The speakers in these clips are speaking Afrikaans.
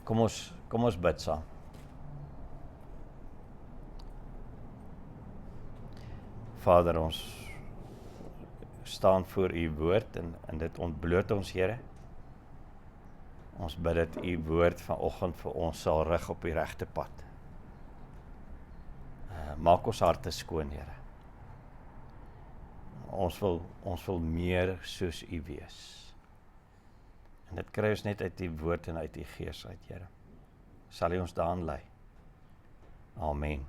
Kom ons bid saam. Vader, ons staan voor u woord en dit ontbloot ons, Here. Ons bid dat u woord vanoggend vir ons sal rig op die regte pad. Maak ons harte skoon, Here. Ons wil meer soos u wees. En dit kry ons net uit die woord en uit die gees uit, Here. Sal u ons daarin lei. Amen.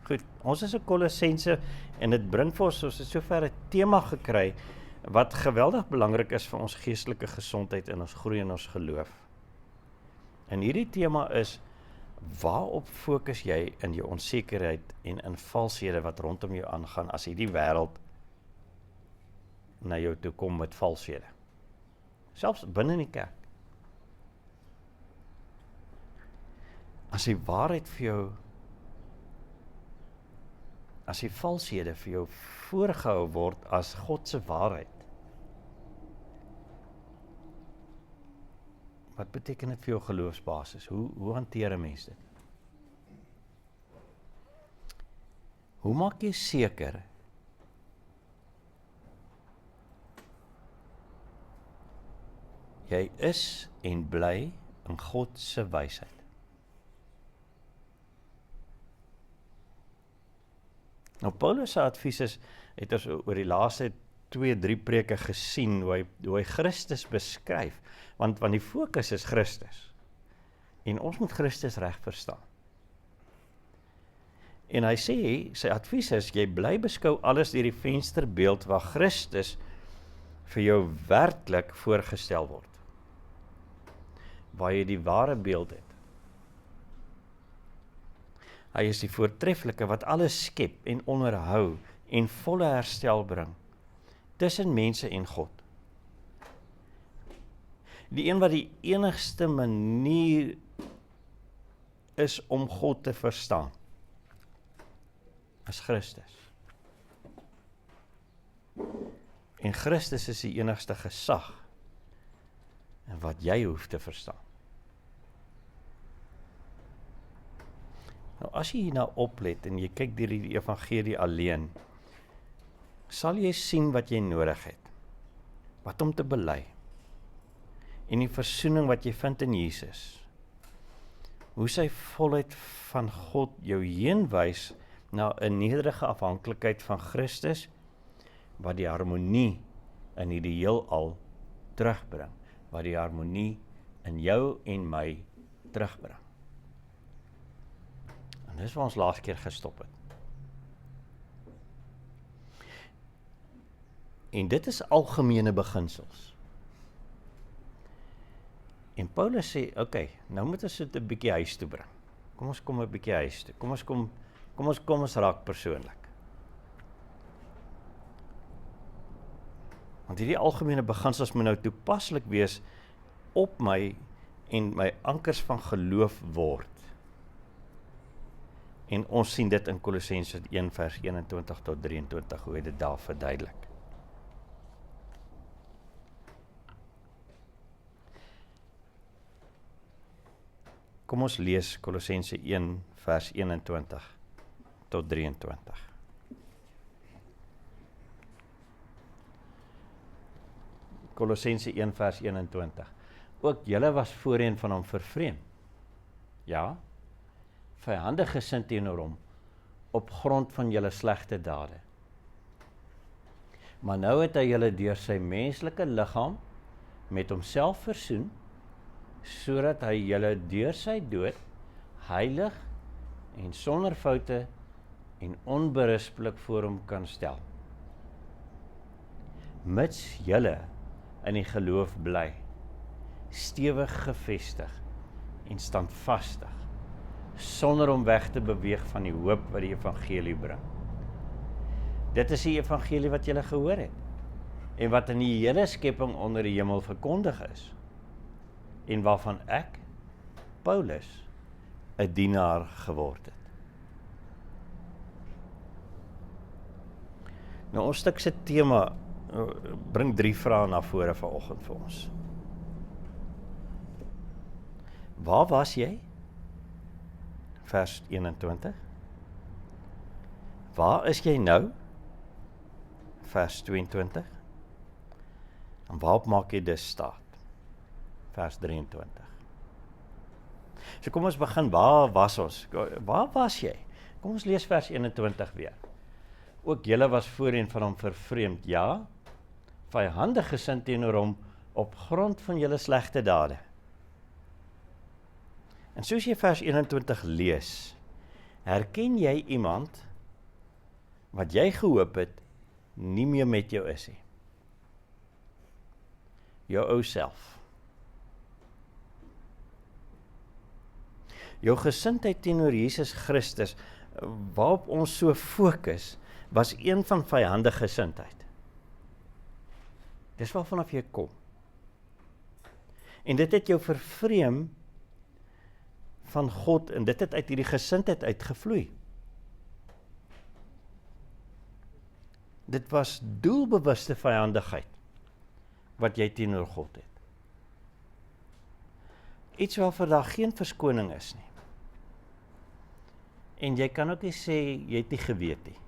Goed, ons is in Kolossense en dit bring vir ons het sover 'n tema gekry wat geweldig belangrik is vir ons geestelike gesondheid en ons groei in ons geloof. En hierdie tema is, waarop fokus jy in jou onsekerheid en in valshede wat rondom jou aangaan as hierdie wêreld na jou toe kom met valshede? Selfs binne in die kerk. As die waarheid vir jou, as die valshede vir jou voorgehou word as God se waarheid, wat beteken dit vir jou geloofsbasis? Hoe hanteer 'n mens dit? Hoe maak jy seker jy is en bly in God se wysheid? Nou Paulus se advies het ons oor die laaste 2-3 preke gesien hoe hy Christus beskryf, want die fokus is Christus. En ons moet Christus reg verstaan. En hy sê, sy advies is, jy bly beskou alles deur die vensterbeeld waar Christus vir jou werklik voorgestel word. Waar jy die ware beeld het. Hy is die voortreffelike wat alles skep en onderhou en volle herstel bring tussen mense en God. Die een wat die enigste manier is om God te verstaan, is Christus. En Christus is die enigste gesag en wat jy hoef te verstaan. Nou as jy hierna oplet en jy kyk deur die evangelie alleen, sal jy sien wat jy nodig het, wat om te bely, en die versoening wat jy vind in Jesus, hoe sy volheid van God jou heen wys na 'n nederige afhanklikheid van Christus, wat die harmonie in hierdie heelal terugbring, wat die harmonie in jou en my terugbring. En dis waar ons laas keer gestop het. En dit is algemene beginsels. En Paulus sê, okay, nou moet ons dit 'n bietjie huis toe bring. Kom ons kom 'n bietjie huis toe. Kom ons raak persoonlik. Want hierdie algemene beginsels moet nou toepaslik wees op my en my ankers van geloof word. En ons sien dit in Kolossense 1 vers 21 tot 23, hoe hy dit daar verduidelik. Kom ons lees Kolossense 1 vers 21 tot 23. Kolossense 1 vers 21. Ook julle was voorheen van hom vervreemd. Ja, vyandig gesind teenoor hom, op grond van julle slegte dade. Maar nou het hy julle deur sy menslike liggaam met homself versoen, sodat hy julle deur sy dood heilig en sonder foute en onberispelik voor hom kan stel. Mits julle in die geloof bly, stewig gevestig en standvastig, sonder om weg te beweeg van die hoop wat die evangelie bring. Dit is die evangelie wat julle gehoor het, en wat in die hele skepping onder die hemel verkondig is, en waarvan ek, Paulus, 'n dienaar geword het. Nou ons stuk se tema bring 3 vrae na vore vanoggend vir ons. Waar was jy? Vers 21. Waar is jy nou? Vers 22. En waarop maak jy dus staat? Vers 23. So kom ons begin, waar was ons? Waar was jy? Kom ons lees vers 21 weer. Ook julle was voorheen van hom vervreemd, ja, vyhandig gesind teenoor hom op grond van julle slegte dade. En soos jy vers 21 lees, herken jy iemand wat jy gehoop het nie meer met jou is nie. Jou ou self. Jou gesindheid teenoor Jesus Christus, waarop ons so fokus, was een van vyhandige gesindheid. Dis waarvanaf jy kom. En dit het jou vervreem van God, en dit het uit hierdie gesindheid uitgevloei. Dit was doelbewuste vyhandigheid, wat jy teenoor God het. Iets waarvoor daar geen verskoning is nie. En jy kan ook nie sê, jy het nie geweet nie.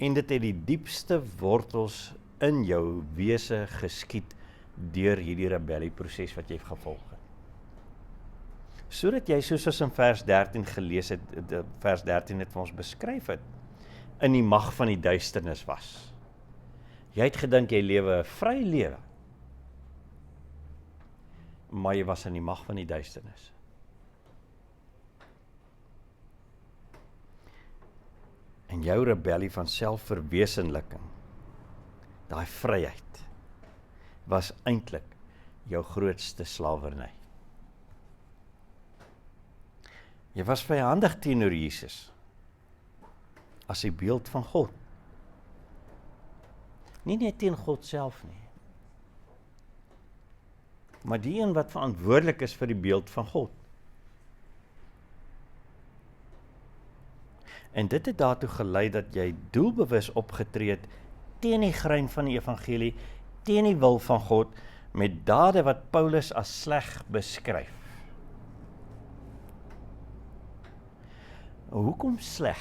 En dit het die diepste wortels in jou wese geskiet deur hierdie rebellieproses wat jy gevolg het. Sodat jy, soos ons in vers 13 gelees het, vers 13 het vir ons beskryf het, in die mag van die duisternis was. Jy het gedink jy lewe 'n vry lewe, maar jy was in die mag van die duisternis. En jou rebellie van selfverwesenliking, daai vryheid, was eintlik jou grootste slawerny. Jy was vyhandig teenoor Jesus, as 'n beeld van God. Nie net teen God self nie, maar die een wat verantwoordelik is vir die beeld van God. En dit het daartoe gelei dat jy doelbewus opgetree het teen die grein van die evangelie, teen die wil van God, met dade wat Paulus as sleg beskryf. Hoekom sleg?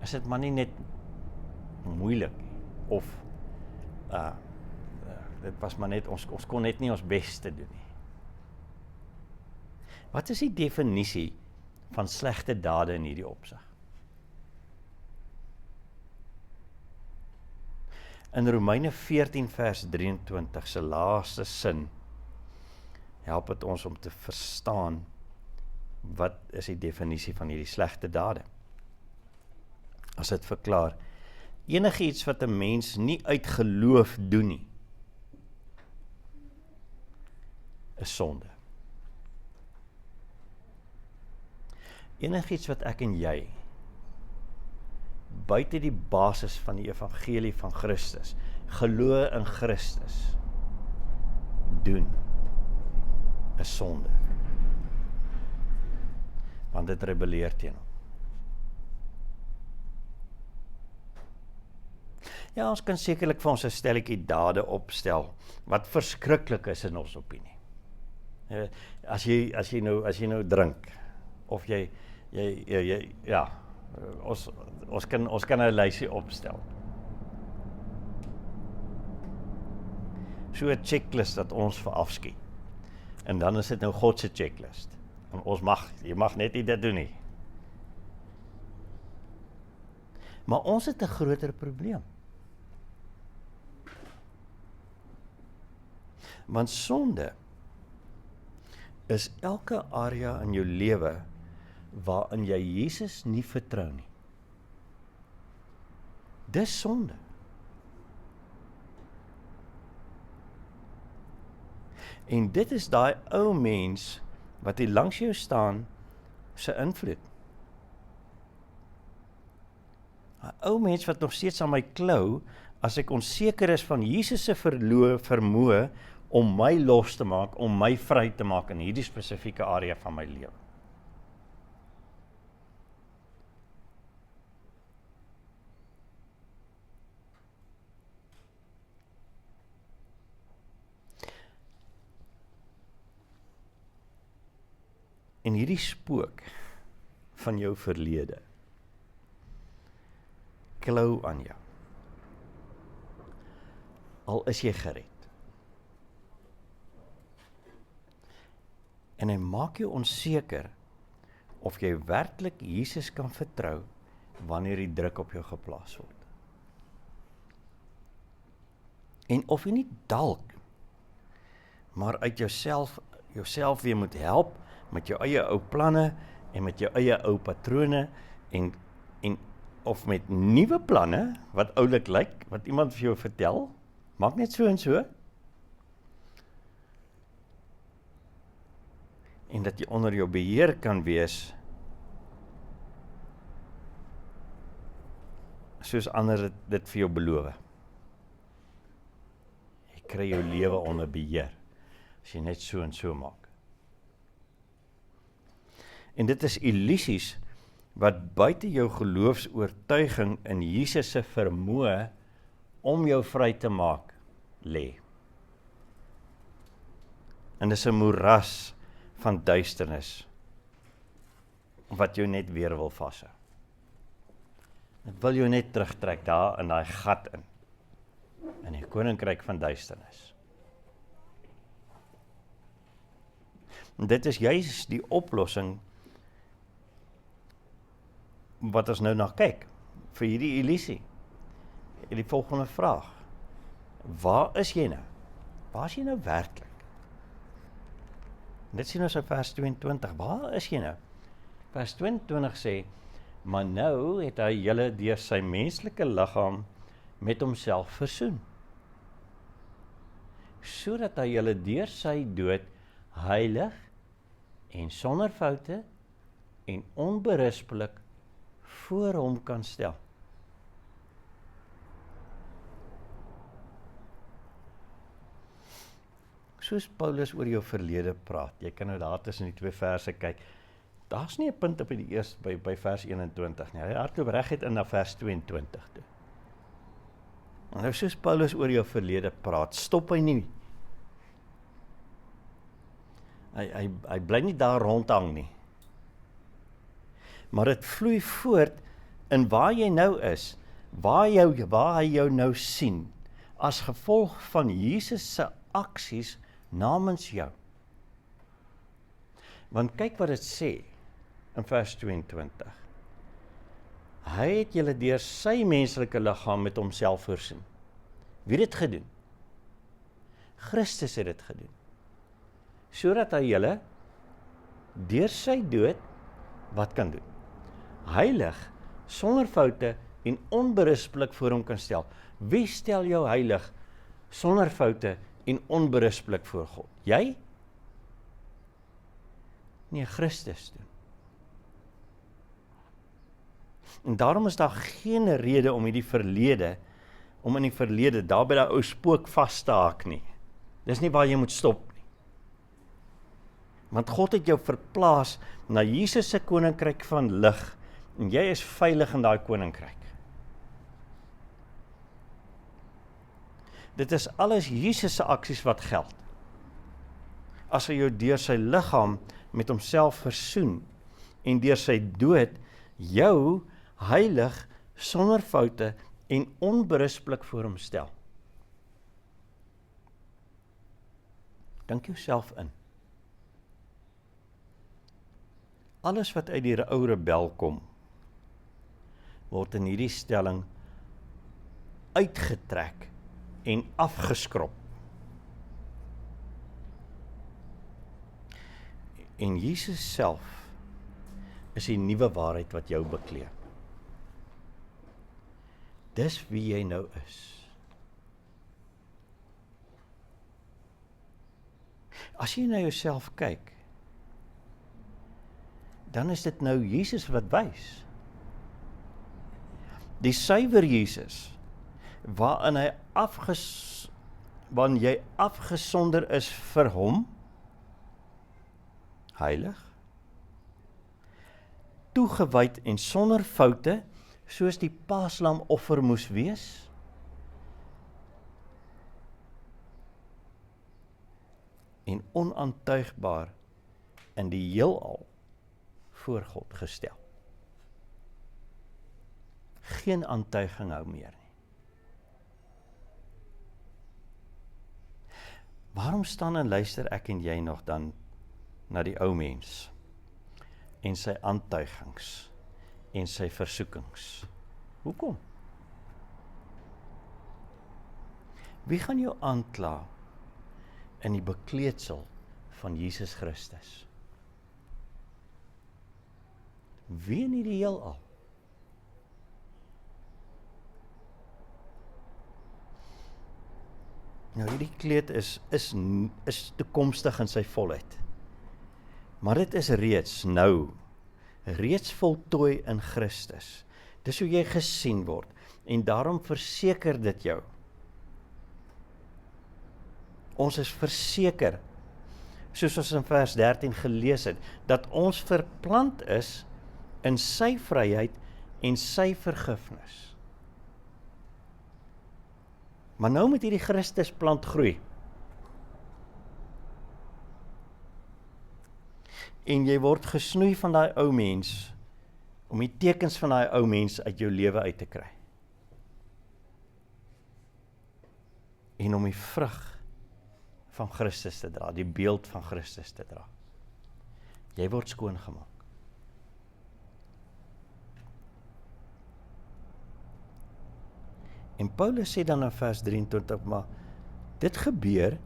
Is dit maar nie net moeilik, of dit was maar net, ons kon net nie ons beste doen nie. Wat is die definisie van slegte dade in hierdie opsig? In Romeine 14 vers 23 se laaste sin help dit ons om te verstaan wat is die definisie van hierdie slegte dade. As dit verklaar, enige iets wat 'n mens nie uit geloof doen nie, is sonde. Enigiets wat ek en jy buite die basis van die evangelie van Christus, geloof in Christus, doen, is sonde. Want dit rebelleer teen hom. Ja, ons kan sekerlik vir ons 'n stelletjie dade opstel, wat verskriklik is in ons opinie. As jy nou drink, of ons kan 'n lysie opstel. So 'n checklist dat ons vir afskiet. En dan is dit nou God se checklist. En jy mag net nie dit doen nie. Maar ons het 'n groter probleem. Want sonde is elke area in jou lewe waarin jy Jesus nie vertrou nie. Dis sonde. En dit is daai ou mens wat hier langs jou staan se invloed. 'n Ou mens wat nog steeds aan my klou as ek onseker is van Jesus se vermoë om my los te maak, om my vry te maak in hierdie spesifieke area van my lewe. En hierdie spook van jou verlede klou aan jou. Al is jy gered. En hy maak jou onseker of jy werklik Jesus kan vertrou wanneer die druk op jou geplaas word. En of jy nie dalk, maar uit jouself weer moet help met jou eie ou planne en met jou eie ou patrone en of met nuwe planne wat oulik lyk, wat iemand vir jou vertel, maak net so en so. En dat jy onder jou beheer kan wees, soos ander dit vir jou beloof. Jy kry jou lewe onder beheer, as jy net so en so maak. En dit is illusies wat buite jou geloofsoortuiging in Jesus se vermoë om jou vry te maak, lê. En dis 'n moeras van duisternis, wat jou net weer wil vashou. Dit wil jou net terugtrek daar in daai gat in die koninkryk van duisternis. En dit is juis die oplossing wat ons nou na kyk, vir hierdie illusie. Die volgende vraag, waar is jy nou? Waar is jy nou werklik? Dit sien ons in vers 22, waar is jy nou? Vers 22 sê, maar nou het hy julle deur sy menslike liggaam met homself versoen, sodat hy julle deur sy dood heilig en sonder foute en onberispelik voor hom kan stel. Soos Paulus oor jou verlede praat, jy kan nou daar tussen die twee verse kyk, daar's nie 'n punt op die eerste by vers 21 nie, hy hardloop reguit in na vers 22 toe. En nou soos Paulus oor jou verlede praat, stop hy nie. Hy bly nie daar rondhang nie. Maar dit vloei voort in waar jy nou is, waar hy jou nou sien, as gevolg van Jesus se aksies namens jou. Want kyk wat dit sê in vers 22. Hy het julle deur sy menslike liggaam met homself voorsien. Wie het dit gedoen? Christus het dit gedoen. Sodat hy julle deur sy dood wat kan doen? Heilig, sonder foute en onberispelik voor hom kan stel. Wie stel jou heilig, sonder foute en onberispelik voor God? Jy? Nee, Christus doen. En daarom is daar geen rede om in die verlede, daar by daai ou spook vas te haak nie. Dis nie waar jy moet stop nie. Want God het jou verplaas na Jesus se koninkryk van lig, en jy is veilig in daai koninkryk. Dit is alles Jesus se aksies wat geld. As hy jou deur sy liggaam met homself versoen, en deur sy dood jou heilig, sonder foute en onberispelik voor hom stel. Dink jouself in. Alles wat uit die ou rebel kom, word in hierdie stelling uitgetrek en afgeskrob. En Jesus self is die nuwe waarheid wat jou bekleed. Dis wie jy nou is. As jy na jouself kyk, dan is dit nou Jesus wat wys. Die suiwer Jesus, waarin jy afgesonder is vir hom, heilig, toegewyd en sonder foute, soos die paaslam offer moes wees, en onaantuigbaar in die heelal voor God gestel. Geen aantuiging hou meer nie. Waarom staan en luister ek en jy nog dan na die ou mens en sy aantuigings en sy versoekings? Hoekom? Wie gaan jou aankla in die bekleedsel van Jesus Christus? Wie in die heelal? Nou, hierdie kleed is toekomstig in sy volheid. Maar dit is reeds voltooi in Christus. Dis hoe jy gesien word, en daarom verseker dit jou. Ons is verseker, soos ons in vers 13 gelees het, dat ons verplant is in sy vryheid en sy vergifnis. Maar nou moet hierdie Christusplant groei. En jy word gesnoei van daai ou mens, om die tekens van daai ou mens uit jou lewe uit te kry. En om die vrug van Christus te dra, die beeld van Christus te dra. Jy word skoongemaak. En Paulus sê dan in vers 23, maar dit gebeur,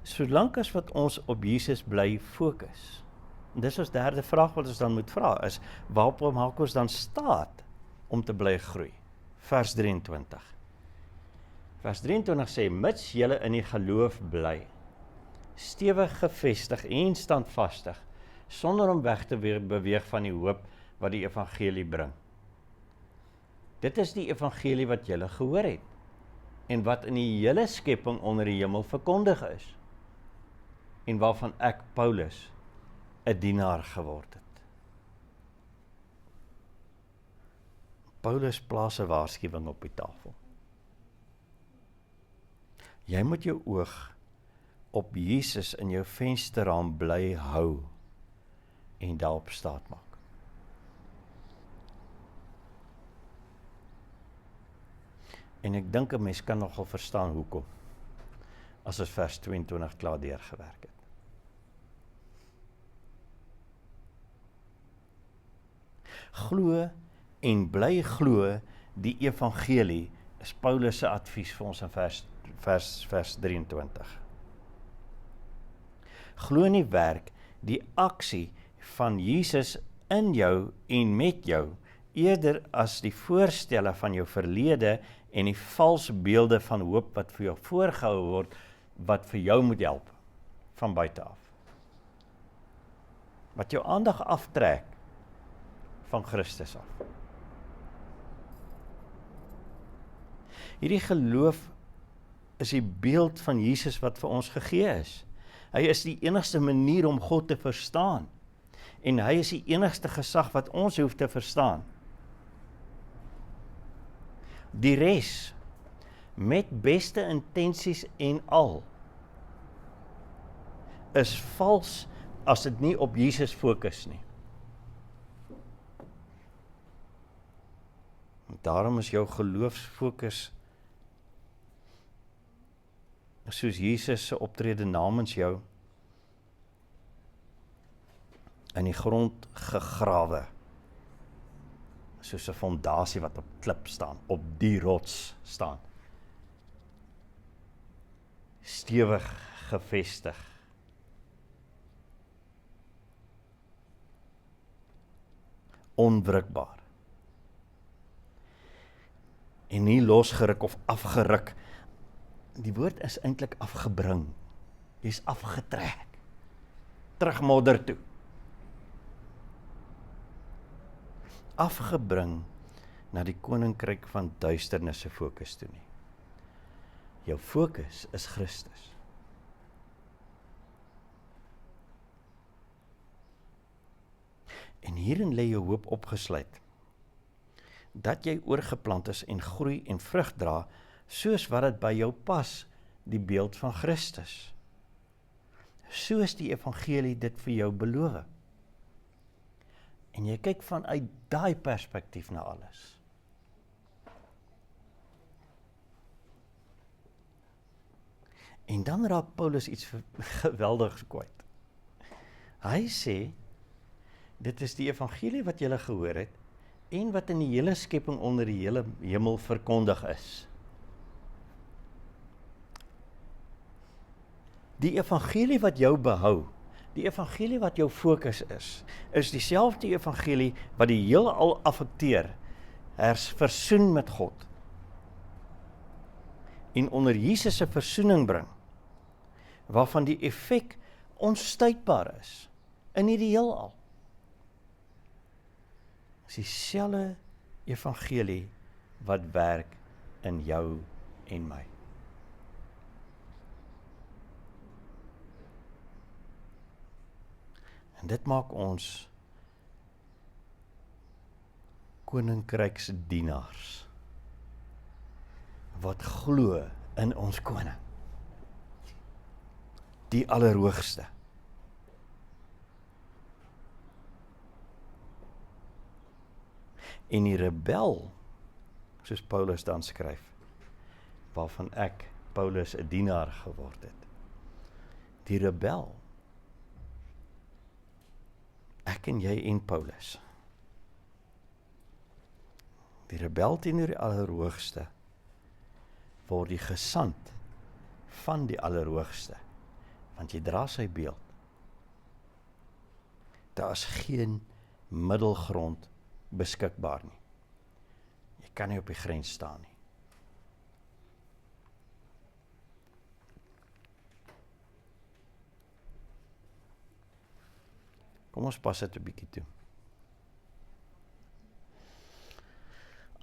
solank as wat ons op Jesus bly fokus. En dis ons derde vraag wat ons dan moet vra, is, waarop maak ons dan staat om te bly groei? Vers 23. Vers 23 sê, mits julle in die geloof bly, stewig gevestig en standvastig, sonder om weg te beweeg van die hoop wat die evangelie bring. Dit is die evangelie wat julle gehoor het, en wat in die hele skepping onder die hemel verkondig is, en waarvan ek, Paulus, 'n dienaar geword het. Paulus plaas 'n waarskuwing op die tafel. Jy moet jou oog op Jesus in jou vensterraam bly hou en daarop staat maak. En ek dink 'n mens kan nogal verstaan hoekom, as ons vers 22 klaar deurgewerk het. Glo en bly glo die evangelie, is Paulus se advies vir ons in vers 23. Glo in die werk, die aksie van Jesus in jou en met jou, eerder as die voorstelle van jou verlede en die valse beelde van hoop wat vir jou voorgehou word, wat vir jou moet help, van buite af. Wat jou aandag aftrek van Christus af. Hierdie geloof is die beeld van Jesus wat vir ons gegee is. Hy is die enigste manier om God te verstaan. En hy is die enigste gesag wat ons hoef te verstaan. Die res, met beste intensies en al, is vals as dit nie op Jesus fokus nie. Daarom is jou geloofsfokus soos Jesus se optrede namens jou in die grond gegrawe, soos 'n fondasie wat op klip staan, op die rots staan. Stewig gevestig. Onwrikbaar. En nie losgeruk of afgeruk. Die woord is eintlik afgebring. Jy's afgetrek. Terug modder toe. Afgebring na die koninkryk van duisternis se fokus toe nie. Jou fokus is Christus. En hierin lê jou hoop opgesluit, dat jy oorgeplant is en groei en vrug dra, soos wat dit by jou pas, die beeld van Christus. Soos die evangelie dit vir jou beloof. En jy kyk vanuit daai perspektief na alles. En dan raak Paulus iets geweldigs kwyt. Hy sê, dit is die evangelie wat julle gehoor het, en wat in die hele skepping onder die hele hemel verkondig is. Die evangelie wat jou behou, die evangelie wat jou fokus is dieselfde evangelie wat die heelal affekteer, versoen met God, en onder Jesus se versoening bring, waarvan die effek onstuitbaar is, in die heelal. Dis dieselfde evangelie wat werk in jou en my. En dit maak ons koninkryks dienaars, wat glo in ons koning, die Allerhoogste. En die rebel, soos Paulus dan skryf, waarvan ek, Paulus, 'n dienaar geword het. Die rebel, ek en jy en Paulus, die rebel teenoor die Allerhoogste, word die gesant van die Allerhoogste, want jy dra sy beeld. Daar is geen middelgrond beskikbaar nie. Jy kan nie op die grens staan nie. Kom ons pas dit 'n bietjie toe.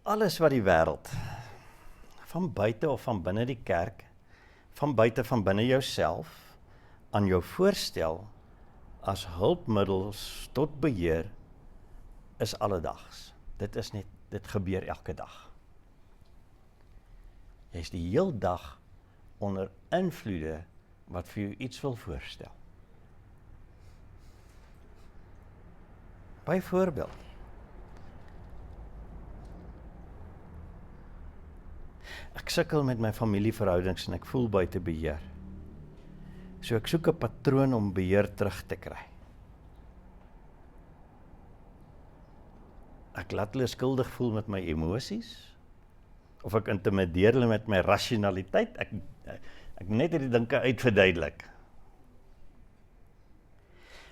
Alles wat die wêreld, van buite of van binne die kerk, van buite van binne jouself, aan jou voorstel, as hulpmiddels tot beheer, is alledags. Dit gebeur elke dag. Jy is die heel dag onder invloede wat vir jou iets wil voorstel. Byvoorbeeld, ek sukkel met my familieverhoudings en ek voel buite beheer. So ek soek 'n patroon om beheer terug te kry. Ek laat hulle skuldig voel met my emosies, of ek intimideer hulle met my rasionaliteit, ek net hierdie dinge uitverduidelik.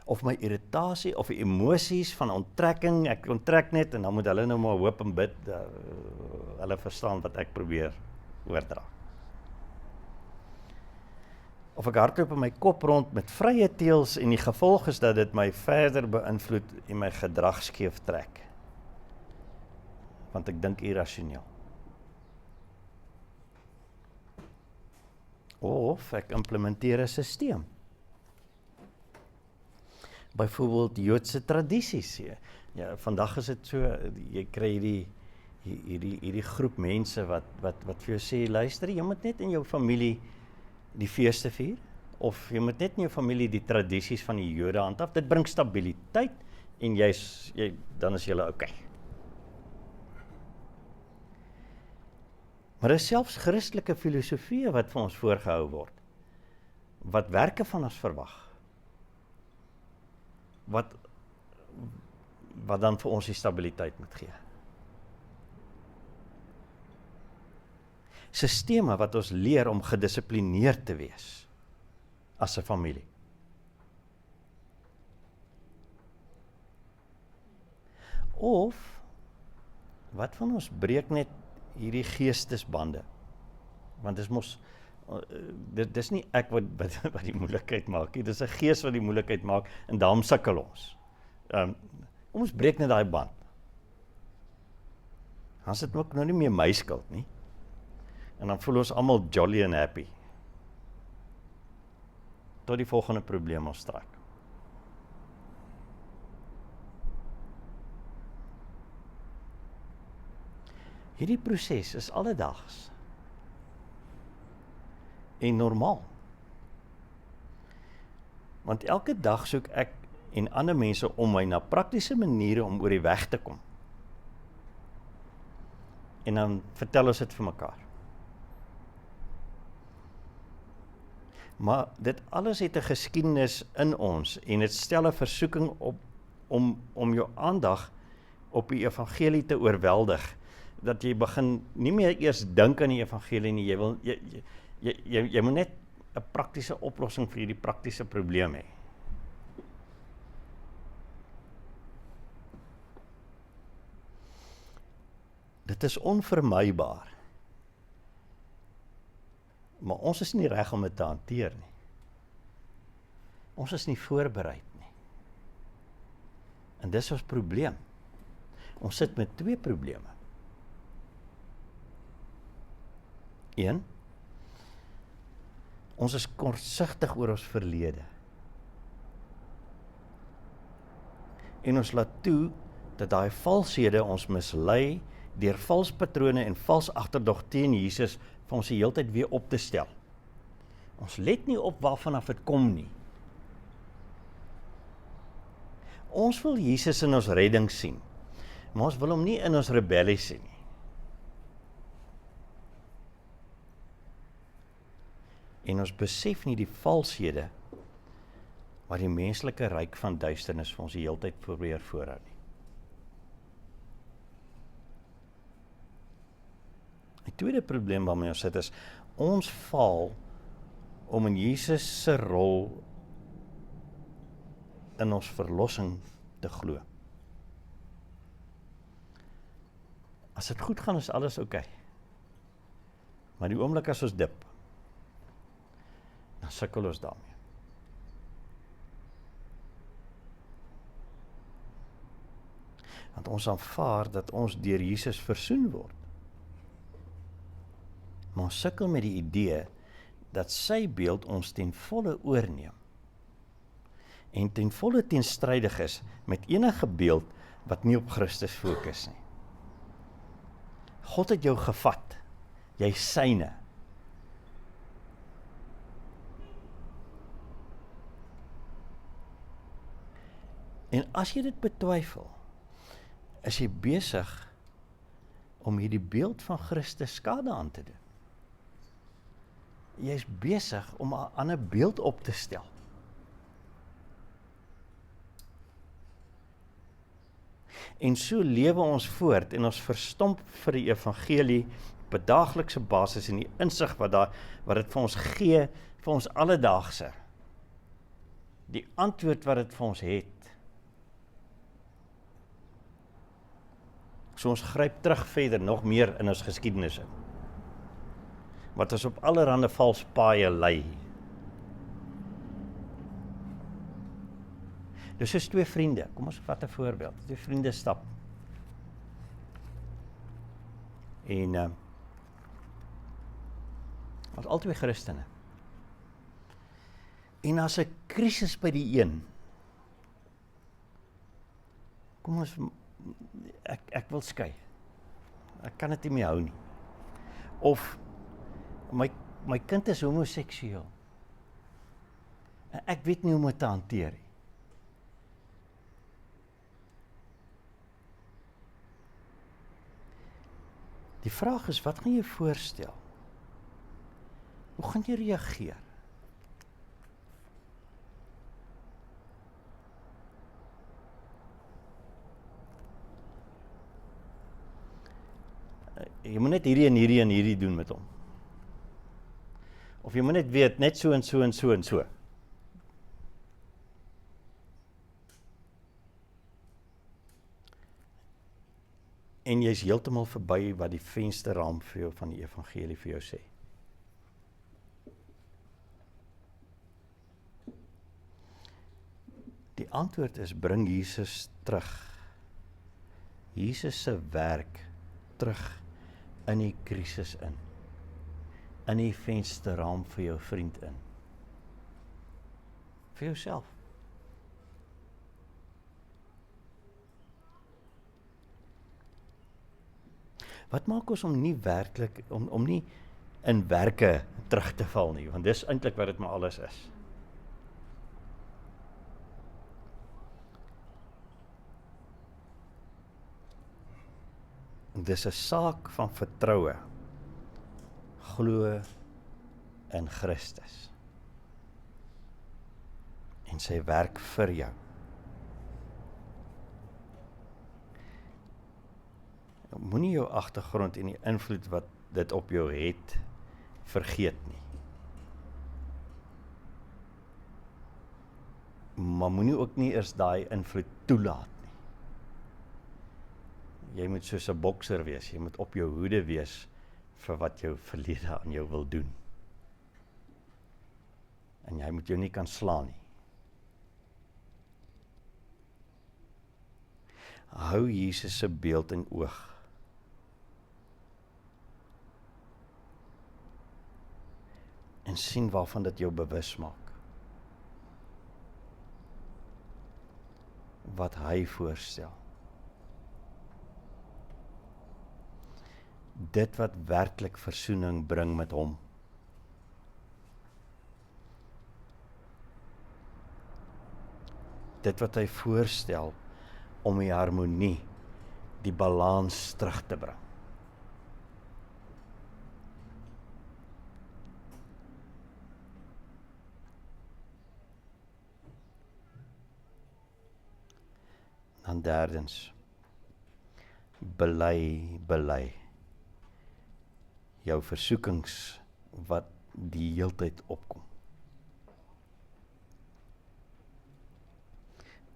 Of my irritasie, of emosies van onttrekking, ek onttrek net, en dan moet hulle nou maar hoop en bid, hulle verstaan wat ek probeer oordra. Of ek hardloop in my kop rond met vrye teels, en die gevolg is dat dit my verder beïnvloed en my gedrag skeef trek. Want ek dink irrasioneel. Of ek implementeer 'n stelsel. Byvoorbeeld Joodse tradisies. Ja, vandag is dit so, jy kry hierdie groep mense wat vir jou sê, luister, jy moet net in jou familie die feeste vier, of jy moet net in jou familie die tradisies van die Jode handhaaf. Dit bring stabiliteit en dan is julle okay. Maar dit is selfs Christelike filosofie wat vir ons voorgehou word, wat werke van ons verwag, wat dan vir ons die stabiliteit moet gee. Sisteme wat ons leer om gedissiplineerd te wees as 'n familie. Of wat van ons breek net hierdie geestesbande? Want dis nie ek wat die moeilikheid maak nie, dis 'n gees wat die moeilikheid maak, en daarom sukkel ons. Ons breek net daai band. Dan sit ook nou nie meer my skuld nie. En dan voel ons almal jolly and happy. Tot die volgende probleem ons trek. Hierdie proses is alledags en normaal. Want elke dag soek ek en ander mense om my na praktiese maniere om oor die weg te kom. En dan vertel ons dit vir mekaar. Maar dit alles het 'n geskiedenis in ons en dit stel 'n versoeking op om jou aandag op die evangelie te oorweldig, dat jy begin nie meer eers dink aan die evangelie nie, jy moet net 'n praktiese oplossing vir hierdie praktiese probleem hê. Dit is onvermybaar, maar ons is nie reg om dit te hanteer nie. Ons is nie voorbereid nie. En dis ons probleem. Ons sit met twee probleme. Een, ons is kortsigtig oor ons verlede. En ons laat toe dat daai valshede ons mislei deur vals patrone en vals agterdog teen Jesus vir ons die heeltyd weer op te stel. Ons let nie op waarvan af dit kom nie. Ons wil Jesus in ons redding sien, maar ons wil hom nie in ons rebellie sien nie. En ons besef nie die valshede wat die menslike ryk van duisternis vir ons die heeltyd probeer voorhou nie. Die tweede probleem waarmee ons sit is, ons faal om in Jesus se rol in ons verlossing te glo. As dit goed gaan, is alles oukei. Maar die oomblik as ons dip, dan sukkel ons daarmee. Want ons aanvaar dat ons deur Jesus versoen word. Maar ons sukkel met die idee dat sy beeld ons ten volle oorneem en ten volle teenstrydig is met enige beeld wat nie op Christus fokus nie. God het jou gevat, jy syne. En as jy dit betwyfel, is jy besig om hierdie beeld van Christus skade aan te doen. Jy is besig om 'n ander beeld op te stel. En so lewe ons voort en ons verstomp vir die evangelie op 'n daaglikse basis en die insig wat dit vir ons gee, vir ons alledaagse. Die antwoord wat dit vir ons het. So ons gryp terug verder, nog meer in ons geskiedenis in. Wat ons op allerhande vals paaie lei. Dus soos twee vriende, kom ons vat 'n voorbeeld. Twee vriende stap. En was albei Christene. En as 'n krisis by die een, kom ons, ek wil skei. Ek kan dit nie meer hou nie. Of my kind is homoseksueel. En ek weet nie hoe om dit te hanteer nie. Die vraag is, wat gaan jy voorstel? Hoe gaan jy reageer? Jy moet net hierdie en hierdie en hierdie doen met hom. Of jy moet net weet, net so en so en so en so. En jy is heeltemal verby wat die vensterraam vir jou van die evangelie vir jou sê. Die antwoord is, bring Jesus terug. Jesus se werk terug in die krisis in. In die vensterraam vir jou vriend in. Vir jouself. Wat maak ons om nie werklik, om nie in werke terug te val nie, want dis eintlik wat dit maar alles is. Dis 'n saak van vertroue. Glo in Christus. En sy werk vir jou. Moenie jou agtergrond en die invloed wat dit op jou het, vergeet nie. Maar moenie ook nie eers daai invloed toelaat nie. Jy moet soos 'n bokser wees, jy moet op jou hoede wees vir wat jou verlede aan jou wil doen. En jy moet jou nie kan slaan nie. Hou Jesus se beeld in oog. En sien waarvan dit jou bewus maak. Wat hy voorstel. Dit wat werklik versoening bring met hom. Dit wat hy voorstel om die harmonie, die balans terug te bring. Dan derdens, bely jou versoekings wat die heeltyd opkom.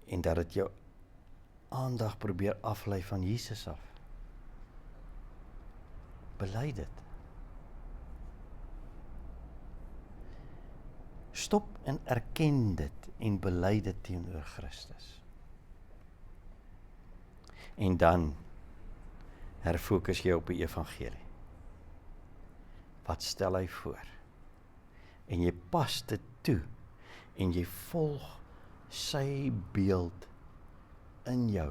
En dat dit jou aandag probeer aflei van Jesus af. Bely dit. Stop en erken dit en bely dit teenoor Christus. En dan herfokus jy op die evangelie. Wat stel hy voor? En jy pas dit toe en jy volg sy beeld in jou,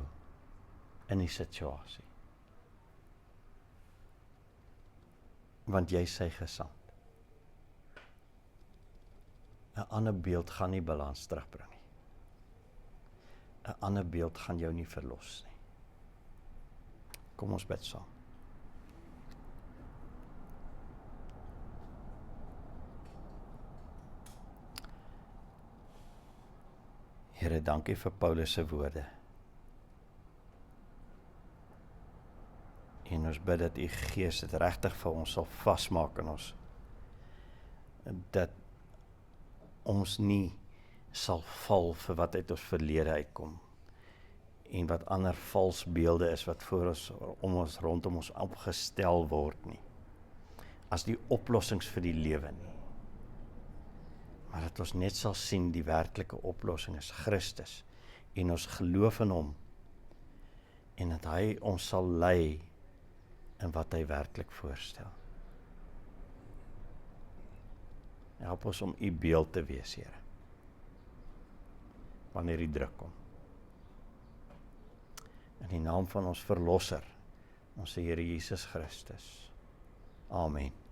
in die situasie. Want jy is sy gesant. 'n ander beeld gaan nie balans terugbring nie. 'n ander beeld gaan jou nie verlos nie. Kom ons bid saam. Here, dankie vir Paulus se woorde. En ons bid dat U Gees dit regtig vir ons sal vasmaak in ons. Dat ons nie sal val vir wat uit ons verlede uitkom. En wat ander vals beelde is wat voor ons, rondom ons opgestel word nie. As die oplossings vir die lewe nie. Maar dat ons net sal sien die werklike oplossing is Christus. En ons geloof in hom. En dat hy ons sal lei in wat hy werklik voorstel. Help ons om U beeld te wees, Here. Wanneer die druk kom. In die naam van ons Verlosser, ons Here Jesus Christus. Amen.